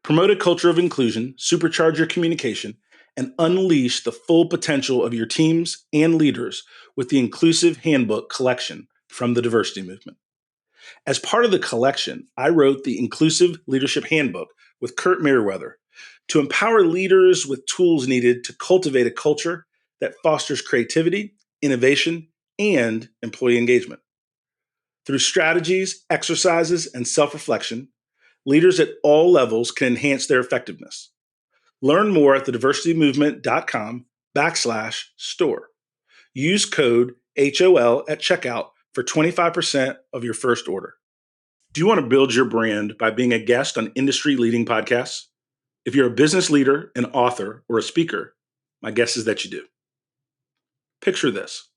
Promote a culture of inclusion, supercharge your communication, and unleash the full potential of your teams and leaders with the Inclusive Handbook collection from the Diversity Movement. As part of the collection, I wrote the Inclusive Leadership Handbook with Kurt Merriweather to empower leaders with tools needed to cultivate a culture that fosters creativity, innovation, and employee engagement. Through strategies, exercises, and self-reflection, leaders at all levels can enhance their effectiveness. Learn more at thediversitymovement.com/store. Use code HOL at checkout for 25% of your first order. Do you want to build your brand by being a guest on industry-leading podcasts? If you're a business leader, an author, or a speaker, my guess is that you do. Picture this.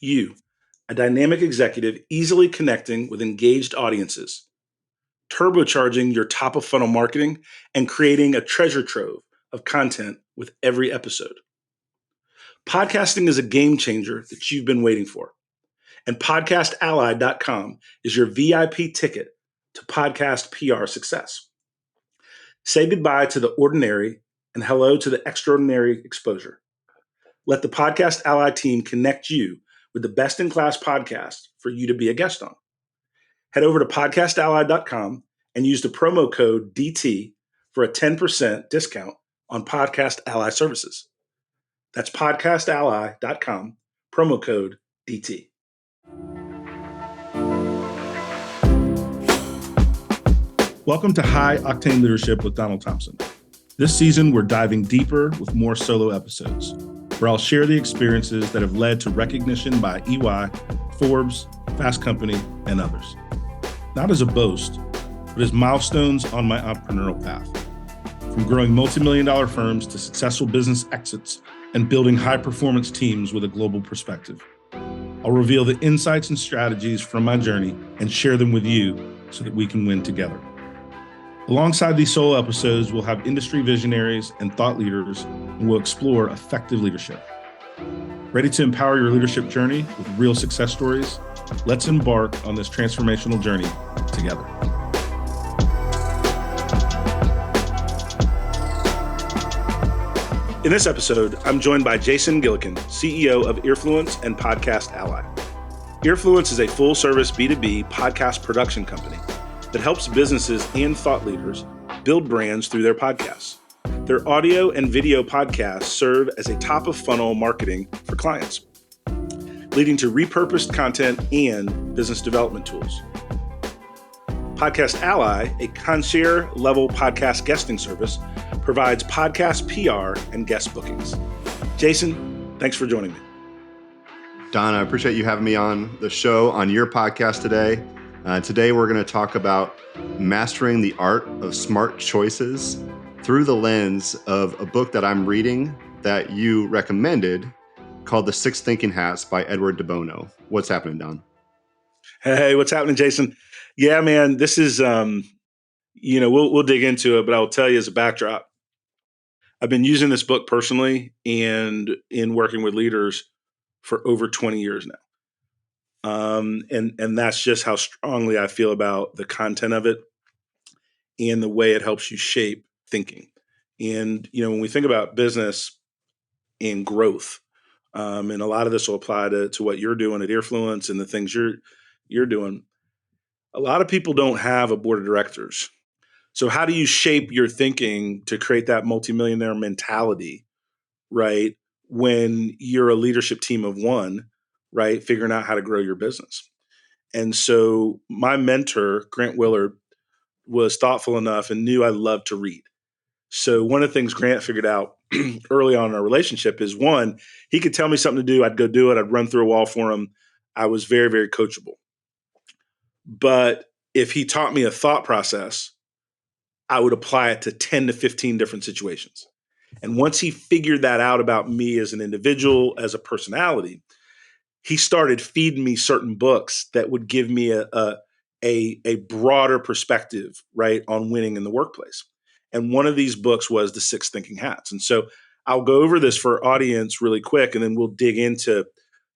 You, a dynamic executive easily connecting with engaged audiences, turbocharging your top-of-funnel marketing, and creating a treasure trove of content with every episode. Podcasting is a game changer that you've been waiting for. And podcastally.com is your VIP ticket to podcast PR success. Say goodbye to the ordinary and hello to the extraordinary exposure. Let the Podcast Ally team connect you with the best-in-class podcast for you to be a guest on. Head over to podcastally.com and use the promo code DT for a 10% discount on Podcast Ally services. That's podcastally.com, promo code DT. Welcome to High Octane Leadership with Donald Thompson. This season, we're diving deeper with more solo episodes, where I'll share the experiences that have led to recognition by EY, Forbes, Fast Company, and others. Not as a boast, but as milestones on my entrepreneurial path. From growing multi-million-dollar firms to successful business exits and building high-performance teams with a global perspective. I'll reveal the insights and strategies from my journey and share them with you so that we can win together. Alongside these solo episodes, we'll have industry visionaries and thought leaders, and we'll explore effective leadership. Ready to empower your leadership journey with real success stories? Let's embark on this transformational journey together. In this episode, I'm joined by Jason Gillikin, CEO of Earfluence and Podcast Ally. Earfluence is a full-service B2B podcast production company that helps businesses and thought leaders build brands through their podcasts. Their audio and video podcasts serve as a top-of-funnel marketing for clients, leading to repurposed content and business development tools. Podcast Ally, a concierge-level podcast guesting service, provides podcast PR and guest bookings. Jason, thanks for joining me. Don, I appreciate you having me on the show on your podcast today. Today, we're going to talk about mastering the art of smart choices through the lens of a book that I'm reading that you recommended called The 6 Thinking Hats by Edward de Bono. What's happening, Don? Hey, what's happening, Jason? Yeah, man, this is, we'll dig into it, but I'll tell you as a backdrop, I've been using this book personally and in working with leaders for over 20 years now. And that's just how strongly I feel about the content of it and the way it helps you shape thinking. And, when we think about business and growth, and a lot of this will apply to what you're doing at Earfluence and the things you're doing, a lot of people don't have a board of directors. So how do you shape your thinking to create that multimillionaire mentality, right? When you're a leadership team of one, right? Figuring out how to grow your business. And so my mentor, Grant Willard, was thoughtful enough and knew I loved to read. So one of the things Grant figured out early on in our relationship is, one, he could tell me something to do. I'd go do it. I'd run through a wall for him. I was very, very coachable. But if he taught me a thought process, I would apply it to 10 to 15 different situations. And once he figured that out about me as an individual, as a personality, he started feeding me certain books that would give me a broader perspective, right, on winning in the workplace. And one of these books was The 6 Thinking Hats. And so I'll go over this for our audience really quick, and then we'll dig into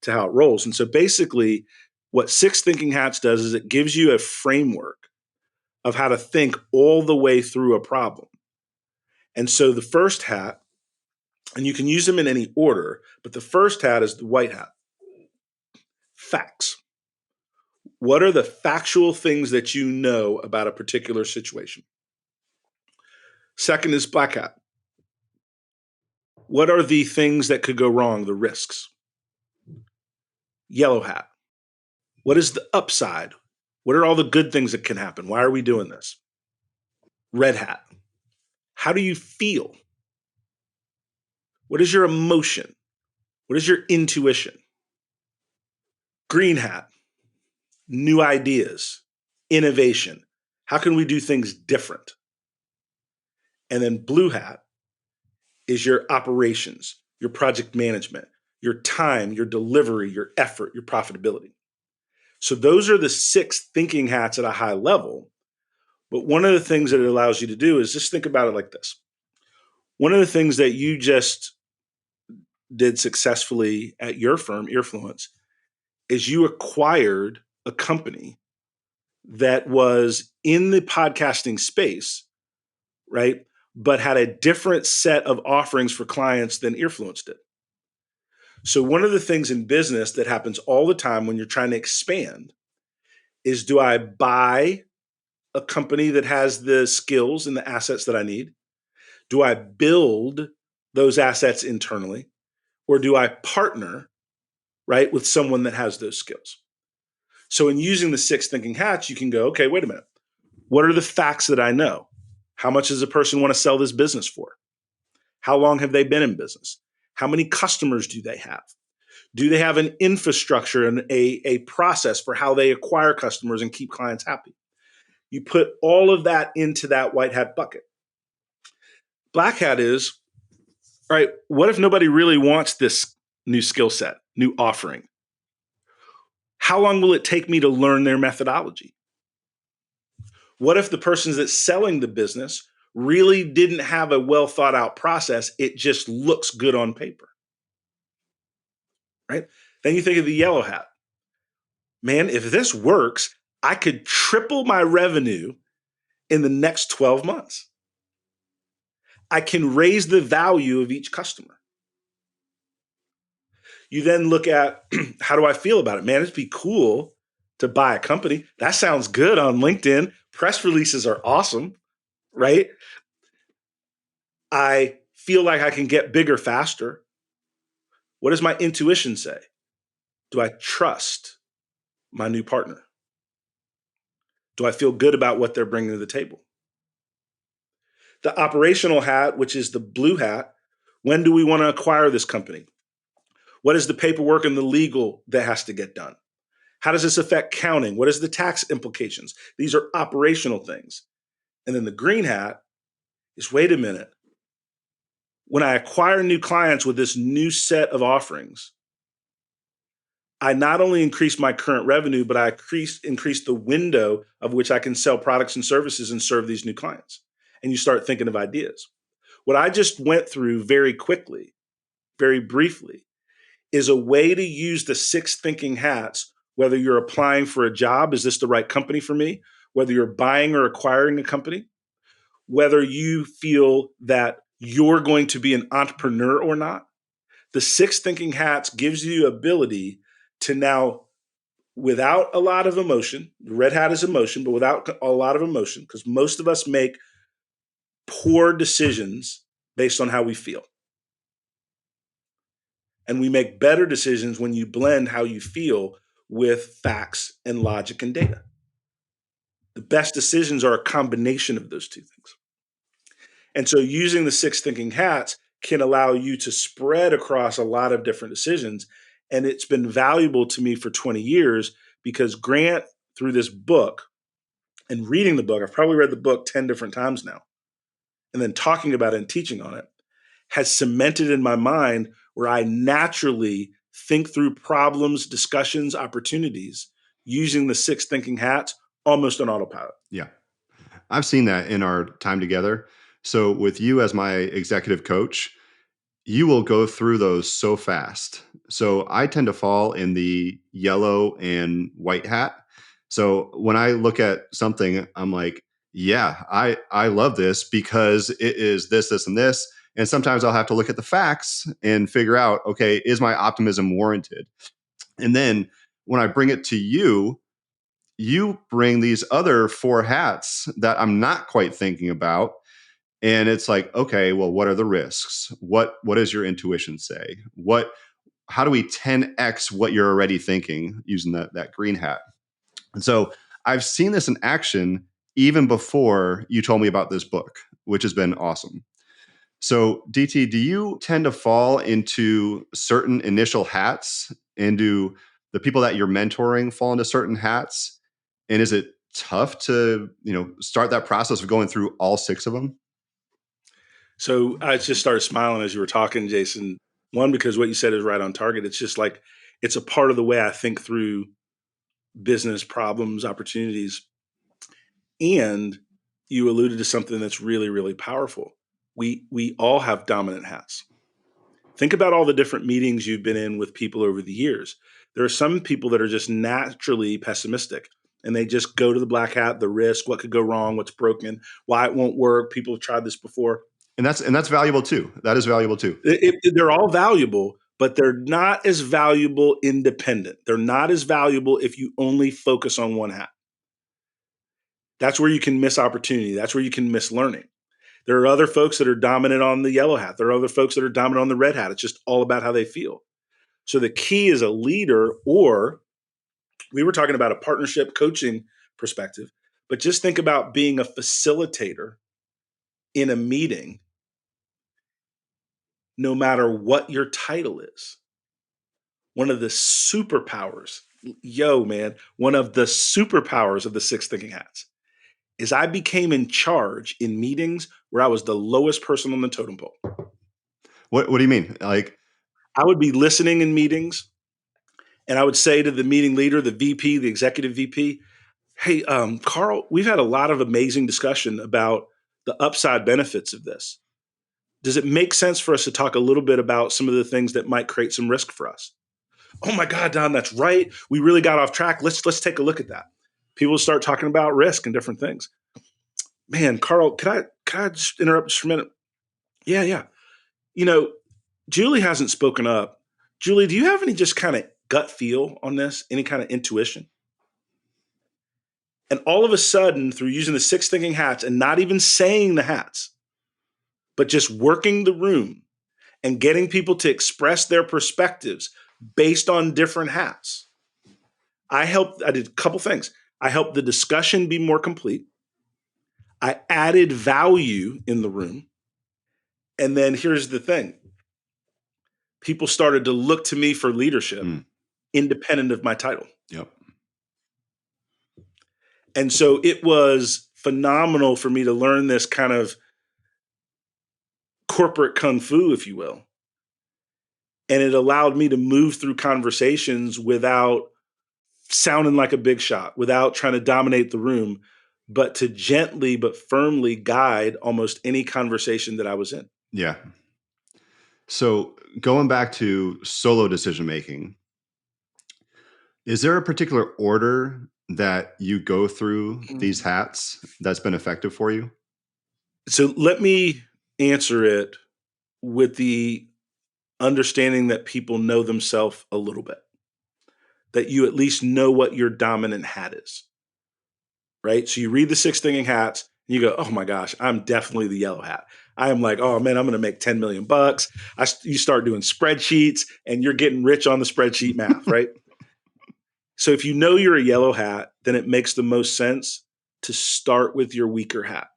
how it rolls. And so basically what 6 Thinking Hats does is it gives you a framework of how to think all the way through a problem. And so the first hat, and you can use them in any order, but the first hat is the white hat. Facts. What are the factual things that you know about a particular situation? Second is black hat. What are the things that could go wrong, the risks? Yellow hat. What is the upside? What are all the good things that can happen? Why are we doing this? Red hat. How do you feel? What is your emotion? What is your intuition? Green hat. New ideas, innovation. How can we do things different? And then blue hat is your operations, your project management, your time, your delivery, your effort, your profitability. So those are the 6 thinking hats at a high level. But one of the things that it allows you to do is just think about it like this. One of the things that you just did successfully at your firm, Earfluence, is you acquired a company that was in the podcasting space, right? But had a different set of offerings for clients than Earfluence did. So one of the things in business that happens all the time when you're trying to expand is, do I buy a company that has the skills and the assets that I need? Do I build those assets internally? Or do I partner, right, with someone that has those skills? So in using the 6 thinking hats, you can go, okay, wait a minute. What are the facts that I know? How much does a person want to sell this business for? How long have they been in business? How many customers do they have? Do they have an infrastructure and a process for how they acquire customers and keep clients happy? You put all of that into that white hat bucket. Black hat is, all right, what if nobody really wants this new skill set, new offering? How long will it take me to learn their methodology? What if the person that's selling the business really didn't have a well thought out process? It just looks good on paper, right? Then you think of the yellow hat. Man, if this works, I could triple my revenue in the next 12 months. I can raise the value of each customer. You then look at, how do I feel about it? Man, it'd be cool to buy a company. That sounds good on LinkedIn. Press releases are awesome, right? I feel like I can get bigger faster. What does my intuition say? Do I trust my new partner? Do I feel good about what they're bringing to the table? The operational hat, which is the blue hat, when do we want to acquire this company? What is the paperwork and the legal that has to get done? How does this affect counting? What is the tax implications? These are operational things. And then the green hat is, wait a minute. When I acquire new clients with this new set of offerings, I not only increase my current revenue, but I increase the window of which I can sell products and services and serve these new clients. And you start thinking of ideas. What I just went through very quickly, very briefly, is a way to use the 6 thinking hats, whether you're applying for a job, is this the right company for me? Whether you're buying or acquiring a company, whether you feel that you're going to be an entrepreneur or not. The 6 thinking hats gives you the ability to now, without a lot of emotion, the red hat is emotion, but without a lot of emotion, because most of us make poor decisions based on how we feel. And we make better decisions when you blend how you feel with facts and logic and data. The best decisions are a combination of those 2 things. And so using the 6 thinking hats can allow you to spread across a lot of different decisions. And it's been valuable to me for 20 years because Grant, through this book and reading the book, I've probably read the book 10 different times now, and then talking about it and teaching on it, has cemented in my mind where I naturally think through problems, discussions, opportunities using the 6 thinking hats almost on autopilot. Yeah. I've seen that in our time together. So with you as my executive coach, you will go through those so fast. So I tend to fall in the yellow and white hat. So when I look at something, I'm like, yeah, I love this because it is this, this, and this. And sometimes I'll have to look at the facts and figure out, okay, is my optimism warranted? And then when I bring it to you, you bring these other four hats that I'm not quite thinking about. And it's like, okay, well, what are the risks? What does your intuition say? How do we 10x what you're already thinking using that green hat? And so I've seen this in action even before you told me about this book, which has been awesome. So, DT, do you tend to fall into certain initial hats? And do the people that you're mentoring fall into certain hats? And is it tough to, start that process of going through all six of them? So I just started smiling as you were talking, Jason. One, because what you said is right on target. It's just like, it's a part of the way I think through business problems, opportunities. And you alluded to something that's really, really powerful. We all have dominant hats. Think about all the different meetings you've been in with people over the years. There are some people that are just naturally pessimistic and they just go to the black hat, the risk, what could go wrong, what's broken, why it won't work. People have tried this before. And that's valuable too. That is valuable too. They're all valuable, but they're not as valuable independent. They're not as valuable if you only focus on one hat. That's where you can miss opportunity. That's where you can miss learning. There are other folks that are dominant on the yellow hat. There are other folks that are dominant on the red hat. It's just all about how they feel. So the key is a leader, or we were talking about a partnership coaching perspective, but just think about being a facilitator in a meeting, no matter what your title is. One of the superpowers, one of the superpowers of the six thinking hats is I became in charge in meetings where I was the lowest person on the totem pole. What do you mean? Like, I would be listening in meetings and I would say to the meeting leader, the VP, the executive VP, hey, Carl, we've had a lot of amazing discussion about the upside benefits of this. Does it make sense for us to talk a little bit about some of the things that might create some risk for us? Oh my God, Don, that's right. We really got off track. Let's take a look at that. People start talking about risk and different things. Man, Carl, can I just interrupt just for a minute? Yeah, yeah. You know, Julie hasn't spoken up. Julie, do you have any just kind of gut feel on this? Any kind of intuition? And all of a sudden, through using the six thinking hats and not even saying the hats, but just working the room and getting people to express their perspectives based on different hats, I did a couple things. I helped the discussion be more complete. I added value in the room. And then here's the thing. People started to look to me for leadership independent of my title. Yep. And so it was phenomenal for me to learn this kind of corporate kung fu, if you will. And it allowed me to move through conversations without sounding like a big shot, without trying to dominate the room, but to gently but firmly guide almost any conversation that I was in. Yeah. So going back to solo decision making, is there a particular order that you go through these hats that's been effective for you? So let me answer it with the understanding that people know themselves a little bit, that you at least know what your dominant hat is, right? So you read the six thinking hats and you go, oh my gosh, I'm definitely the yellow hat. I am like, oh man, I'm going to make 10 million bucks. You start doing spreadsheets and you're getting rich on the spreadsheet math, right? So if you know you're a yellow hat, then it makes the most sense to start with your weaker hat.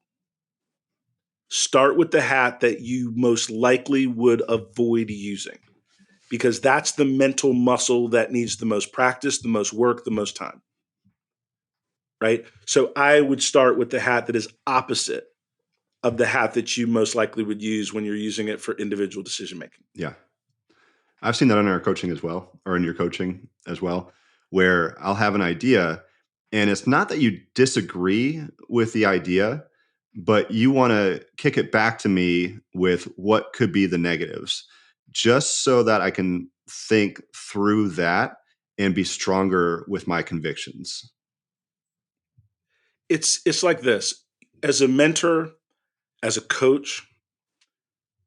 Start with the hat that you most likely would avoid using, because that's the mental muscle that needs the most practice, the most work, the most time, right? So I would start with the hat that is opposite of the hat that you most likely would use when you're using it for individual decision making. Yeah. I've seen that in our coaching as well, or in your coaching as well, where I'll have an idea and it's not that you disagree with the idea, but you want to kick it back to me with what could be the negatives, just so that I can think through that and be stronger with my convictions. It's like this. as a mentor, as a coach,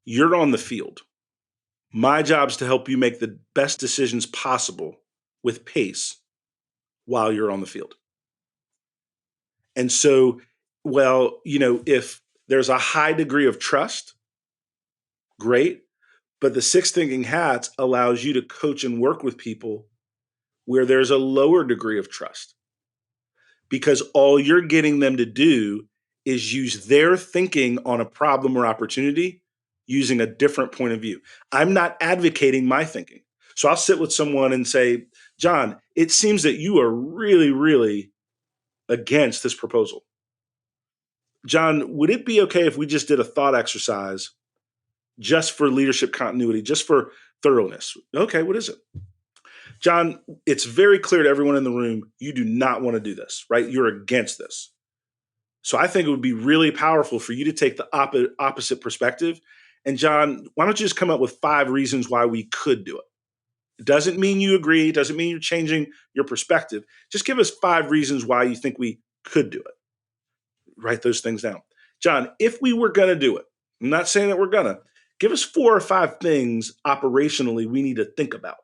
you're on the field. My job is to help you make the best decisions possible with pace while you're on the field. And so, well, if there's a high degree of trust, great. But the Six Thinking Hats allows you to coach and work with people where there's a lower degree of trust, because all you're getting them to do is use their thinking on a problem or opportunity using a different point of view. I'm not advocating my thinking. So I'll sit with someone and say, John, it seems that you are really, really against this proposal. John, would it be okay if we just did a thought exercise just for leadership continuity, just for thoroughness? Okay, what is it? John, it's very clear to everyone in the room, you do not want to do this, right? You're against this. So I think it would be really powerful for you to take the opposite perspective. And John, why don't you just come up with 5 reasons why we could do it? It doesn't mean you agree. It doesn't mean you're changing your perspective. Just give us 5 reasons why you think we could do it. Write those things down. John, if we were going to do it, I'm not saying that we're going to, give us 4 or 5 things operationally we need to think about.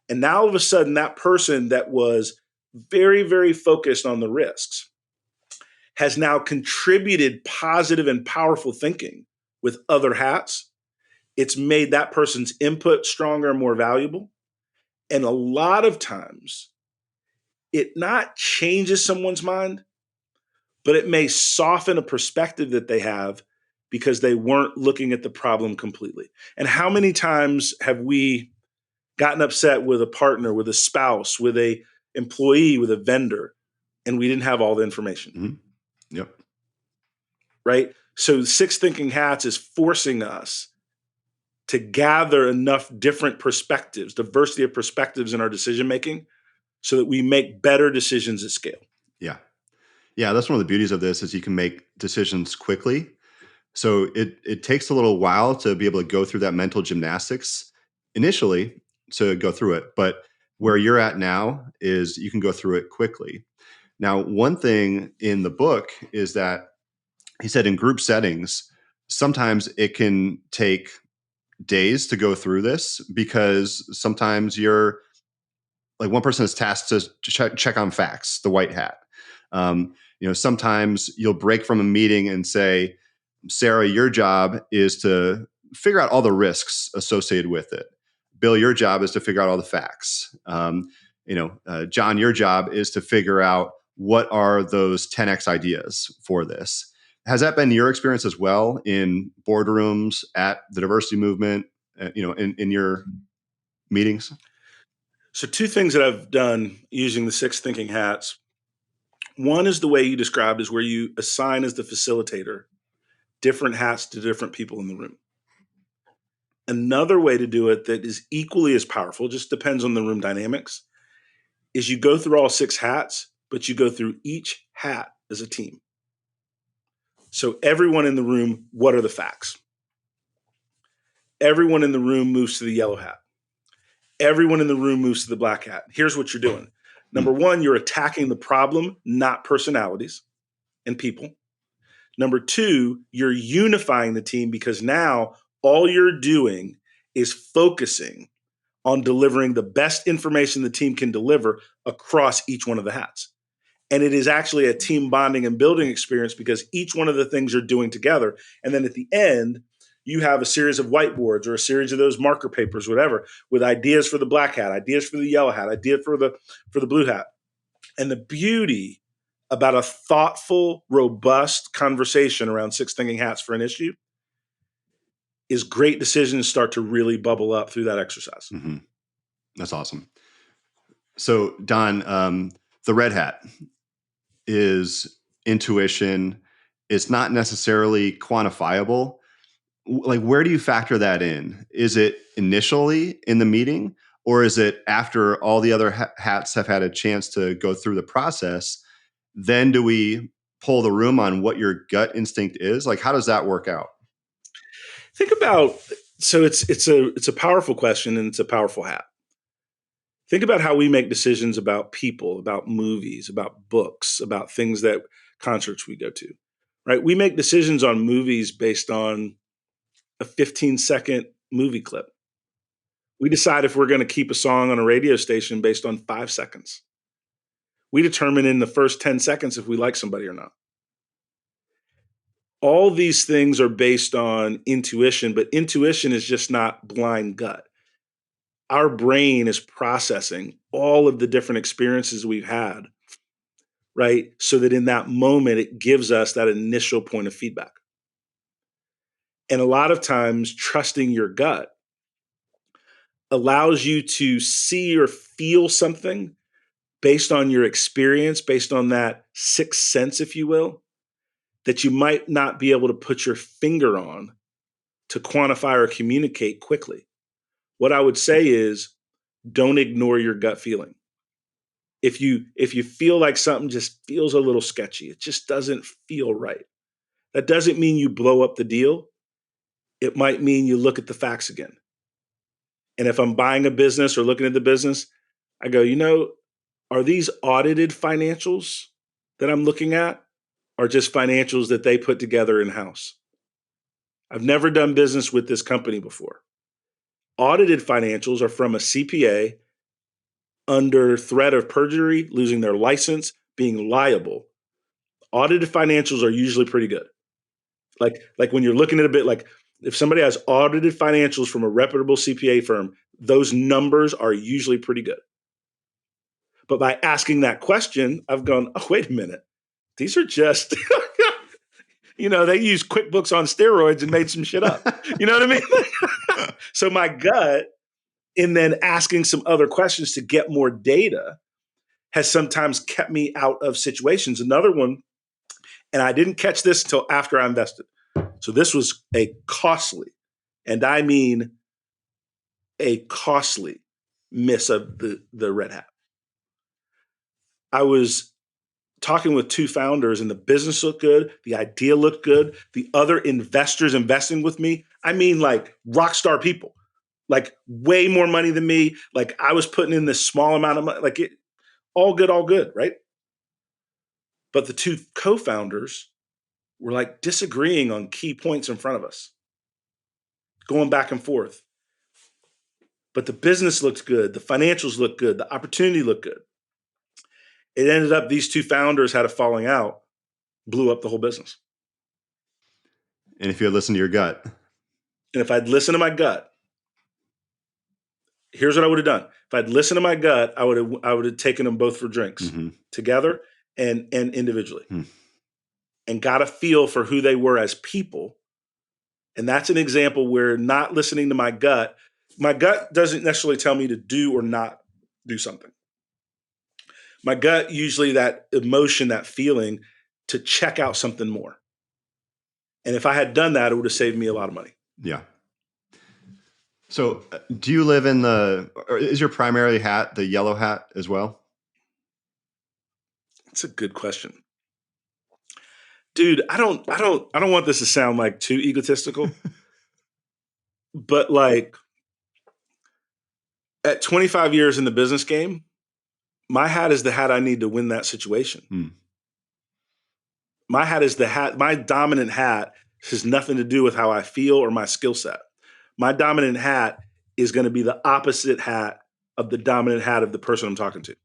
And now all of a sudden, that person that was very, very focused on the risks has now contributed positive and powerful thinking with other hats. It's made that person's input stronger and more valuable. And a lot of times, it not changes someone's mind, but it may soften a perspective that they have because they weren't looking at the problem completely. And how many times have we gotten upset with a partner, with a spouse, with a employee, with a vendor, and we didn't have all the information? Mm-hmm. Yep. Right? So Six Thinking Hats is forcing us to gather enough different perspectives, diversity of perspectives in our decision making, so that we make better decisions at scale. Yeah. Yeah, that's one of the beauties of this is you can make decisions quickly. So it takes a little while to be able to go through that mental gymnastics initially to go through it. But where you're at now is you can go through it quickly. Now, one thing in the book is that he said in group settings, sometimes it can take days to go through this because sometimes you're like one person is tasked to check on facts, the white hat. Sometimes you'll break from a meeting and say, Sarah, your job is to figure out all the risks associated with it. Bill, your job is to figure out all the facts. John, your job is to figure out what are those 10x ideas for this. Has that been your experience as well in boardrooms, at the diversity movement, in your meetings? So 2 things that I've done using the Six Thinking Hats. One is the way you described, is where you assign as the facilitator different hats to different people in the room. Another way to do it that is equally as powerful, just depends on the room dynamics, is you go through all 6 hats, but you go through each hat as a team. So everyone in the room, what are the facts? Everyone in the room moves to the yellow hat. Everyone in the room moves to the black hat. Here's what you're doing. Number 1, you're attacking the problem, not personalities and people. Number 2, you're unifying the team because now all you're doing is focusing on delivering the best information the team can deliver across each one of the hats. And it is actually a team bonding and building experience because each one of the things you're doing together. And then at the end, you have a series of whiteboards or a series of those marker papers, whatever, with ideas for the black hat, ideas for the yellow hat, idea for the blue hat. And the beauty about a thoughtful, robust conversation around 6 thinking hats for an issue is great decisions start to really bubble up through that exercise. Mm-hmm. That's awesome. So, Don, the red hat is intuition. It's not necessarily quantifiable. Like, where do you factor that in? Is it initially in the meeting, or is it after all the other hats have had a chance to go through the process? Then do we pull the room on what your gut instinct is? Like, how does that work out? Think about, so it's a powerful question and it's a powerful hat. Think about how we make decisions about people, about movies, about books, about things that concerts we go to. right? We make decisions on movies based on a 15-second movie clip. We decide if we're going to keep a song on a radio station based on 5 seconds. We determine in the first 10 seconds if we like somebody or not. All these things are based on intuition, but intuition is just not blind gut. Our brain is processing all of the different experiences we've had, right? So that in that moment, it gives us that initial point of feedback. And a lot of times, trusting your gut allows you to see or feel something based on your experience, based on that sixth sense, if you will, that you might not be able to put your finger on to quantify or communicate quickly. What I would say is, don't ignore your gut feeling. If you feel like something just feels a little sketchy, it just doesn't feel right. That doesn't mean you blow up the deal. It might mean you look at the facts again. And if I'm buying a business or looking at the business, I go, are these audited financials that I'm looking at, or just financials that they put together in-house? I've never done business with this company before. Audited financials are from a CPA under threat of perjury, losing their license, being liable. Audited financials are usually pretty good. Like when you're looking at a bit, like if somebody has audited financials from a reputable CPA firm, those numbers are usually pretty good. But by asking that question, I've gone, oh, wait a minute. These are just, they use QuickBooks on steroids and made some shit up. You know what I mean? So my gut, and then asking some other questions to get more data, has sometimes kept me out of situations. Another one, and I didn't catch this until after I invested. So this was a costly, and I mean a costly miss of the red hat. I was talking with two founders, and the business looked good. The idea looked good. The other investors investing with me, I mean like rock star people, like way more money than me. Like I was putting in this small amount of money, like it, all good, right? But the two co-founders were like disagreeing on key points in front of us, going back and forth. But the business looked good. The financials looked good. The opportunity looked good. It ended up these two founders had a falling out, blew up the whole business. And if you had listened to your gut. And if I'd listened to my gut, here's what I would have done. If I'd listened to my gut, I would have taken them both for drinks together and individually and got a feel for who they were as people. And that's an example where not listening to my gut doesn't necessarily tell me to do or not do something. My gut, usually that emotion, that feeling to check out something more. And if I had done that, it would have saved me a lot of money. Yeah. So do you live or is your primary hat the yellow hat as well? That's a good question. Dude, I don't want this to sound like too egotistical, but like at 25 years in the business game, my hat is the hat I need to win that situation. My hat is the hat, my dominant hat has nothing to do with how I feel or my skill set. My dominant hat is going to be the opposite hat of the dominant hat of the person I'm talking to.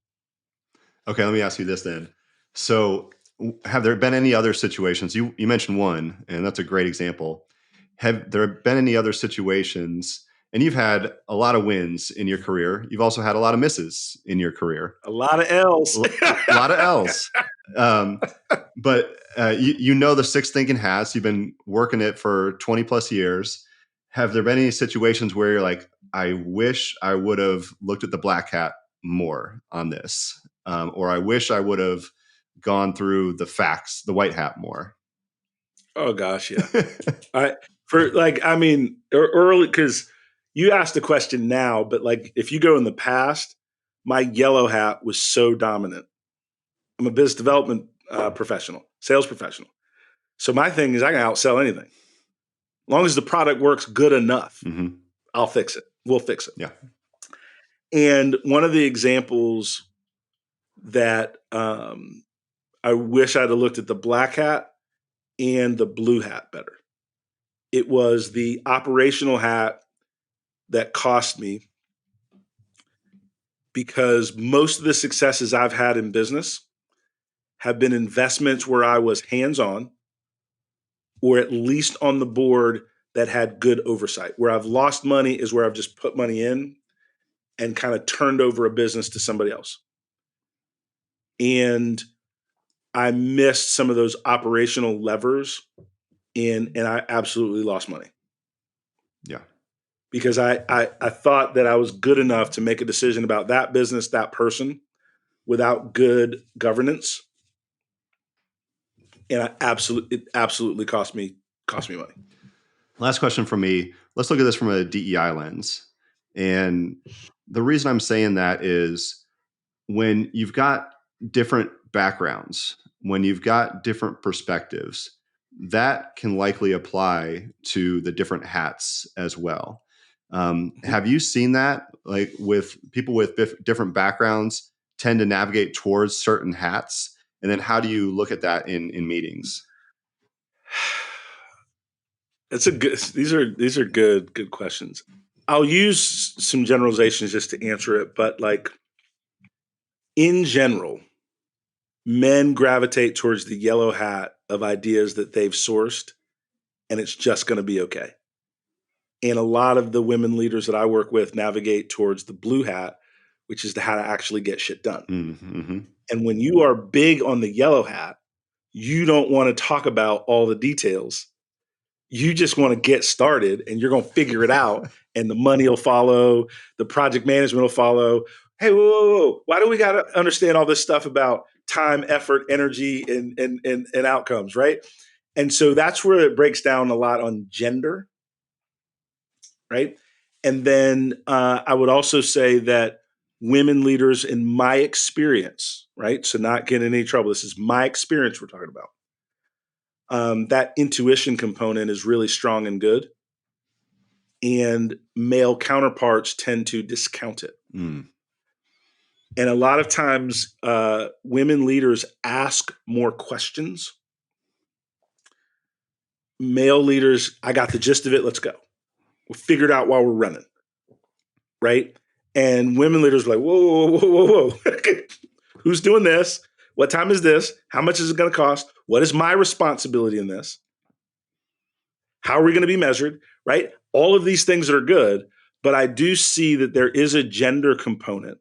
Okay, let me ask you this then. So have there been any other situations? You mentioned one, and that's a great example. Have there been any other situations, and you've had a lot of wins in your career. You've also had a lot of misses in your career. A lot of L's. A lot of L's. But you know the sixth thinking hats. You've been working it for 20 plus years. Have there been any situations where you're like, I wish I would have looked at the black hat more on this, or I wish I would have gone through the facts, the white hat more? Oh gosh, yeah. Early, because you asked the question now, but like if you go in the past, my yellow hat was so dominant. I'm a business development professional, sales professional. So my thing is I can outsell anything. As long as the product works good enough, I'll fix it. We'll fix it. Yeah. And one of the examples that I wish I'd have looked at the black hat and the blue hat better. It was the operational hat that cost me, because most of the successes I've had in business have been investments where I was hands-on, or at least on the board, that had good oversight. Where I've lost money is where I've just put money in and kind of turned over a business to somebody else. And I missed some of those operational levers and I absolutely lost money. Yeah. Because I thought that I was good enough to make a decision about that business, that person, without good governance. And it absolutely cost me money. Last question from me. Let's look at this from a DEI lens. And the reason I'm saying that is when you've got different backgrounds, when you've got different perspectives, that can likely apply to the different hats as well. Have you seen that, like with people with different backgrounds tend to navigate towards certain hats? And then how do you look at that in meetings? These are good questions. I'll use some generalizations just to answer it, but like in general, men gravitate towards the yellow hat of ideas that they've sourced, and it's just going to be okay. And a lot of the women leaders that I work with navigate towards the blue hat, which is the how to actually get shit done. Mm-hmm. And when you are big on the yellow hat, you don't want to talk about all the details. You just want to get started and you're going to figure it out, and the money will follow, the project management will follow. Hey, whoa. Why do we got to understand all this stuff about time, effort, energy, and outcomes, right? And so that's where it breaks down a lot on gender, right? And then I would also say that women leaders, in my experience, right? So not getting in any trouble. This is my experience we're talking about. That intuition component is really strong and good. And male counterparts tend to discount it. Mm. And a lot of times, women leaders ask more questions. Male leaders, I got the gist of it, let's go. We'll figure it out while we're running, right? And women leaders are like, whoa. Who's doing this? What time is this? How much is it going to cost? What is my responsibility in this? How are we going to be measured, right? All of these things are good, but I do see that there is a gender component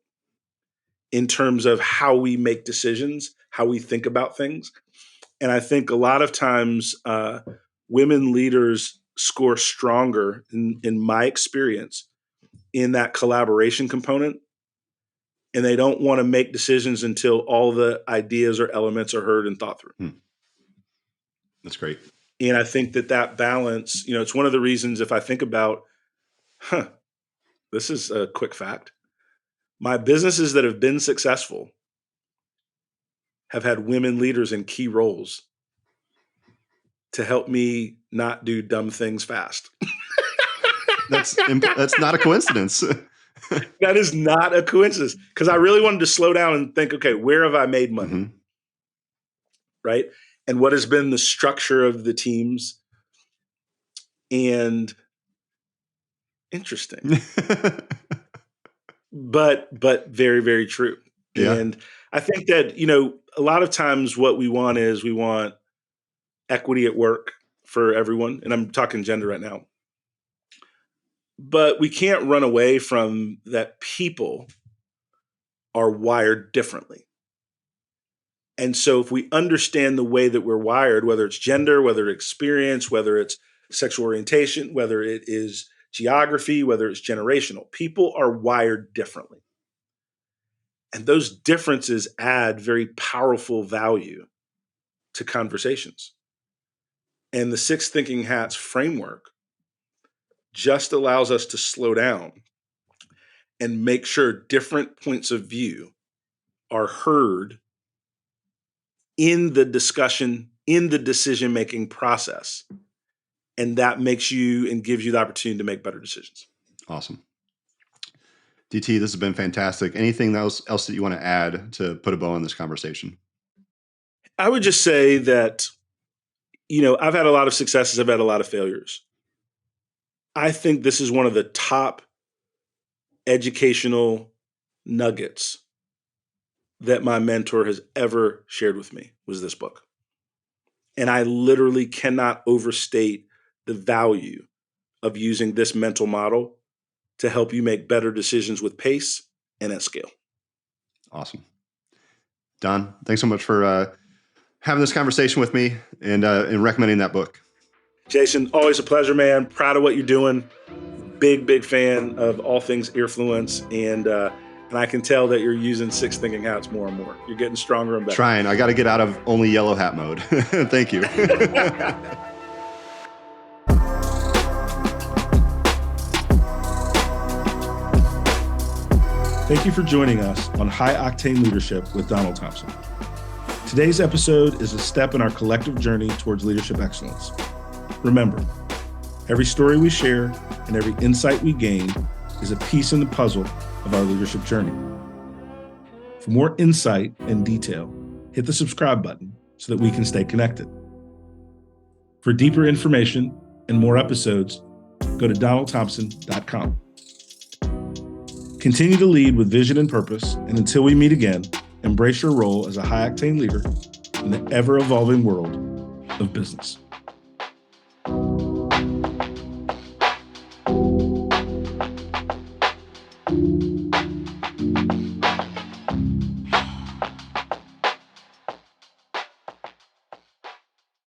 in terms of how we make decisions, how we think about things. And I think a lot of times women leaders score stronger, in my experience, in that collaboration component. And they don't want to make decisions until all the ideas or elements are heard and thought through. That's great. And I think that balance, it's one of the reasons, if I think about, this is a quick fact. My businesses that have been successful have had women leaders in key roles to help me not do dumb things fast. That's not a coincidence. That is not a coincidence, because I really wanted to slow down and think, okay, where have I made money? Mm-hmm. Right? And what has been the structure of the teams? And interesting. but very, very true. Yeah. And I think that, a lot of times what we want equity at work for everyone. And I'm talking gender right now. But we can't run away from that people are wired differently. And so if we understand the way that we're wired, whether it's gender, whether it's experience, whether it's sexual orientation, whether it is geography, whether it's generational, people are wired differently. And those differences add very powerful value to conversations. And the Six Thinking Hats framework just allows us to slow down and make sure different points of view are heard in the discussion, in the decision-making process. And that makes you and gives you the opportunity to make better decisions. Awesome. DT, this has been fantastic. Anything else that you want to add to put a bow on this conversation? I would just say that I've had a lot of successes. I've had a lot of failures. I think this is one of the top educational nuggets that my mentor has ever shared with me was this book. And I literally cannot overstate the value of using this mental model to help you make better decisions with pace and at scale. Awesome. Don, thanks so much for having this conversation with me and recommending that book. Jason, always a pleasure, man. Proud of what you're doing. Big fan of all things Earfluence. And I can tell that you're using 6 thinking hats more and more. You're getting stronger and better. Trying. I got to get out of only yellow hat mode. Thank you. Thank you for joining us on High Octane Leadership with Donald Thompson. Today's episode is a step in our collective journey towards leadership excellence. Remember, every story we share and every insight we gain is a piece in the puzzle of our leadership journey. For more insight and detail, hit the subscribe button so that we can stay connected. For deeper information and more episodes, go to donaldthompson.com. Continue to lead with vision and purpose, and until we meet again, embrace your role as a high-octane leader in the ever-evolving world of business.